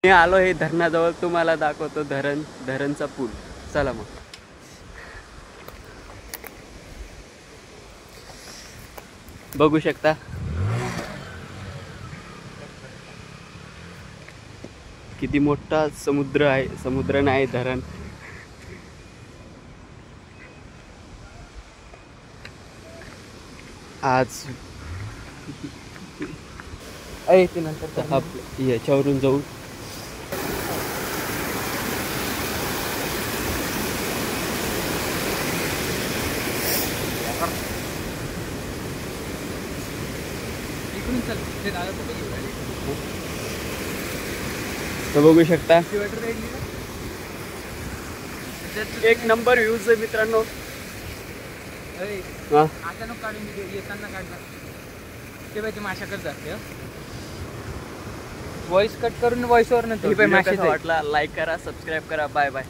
मी आलो हे धरणाजवळ, तुम्हाला दाखवतो धरणचा पूल. चला मग. बघू शकता किती मोठा समुद्र आहे. समुद्र नाही, धरण. आज ते नंतर याच्यावरून जाऊ. तर बघू शकता एक नंबर व्ह्यूज आहे मित्रांनो. अचानक काढून येताना काढला ते पाहिजे माशाकडे जाते. व्हॉइस कट करून व्हॉइस ओव्हर नंतर वाटला लाईक करा, सबस्क्राईब करा. Bye bye.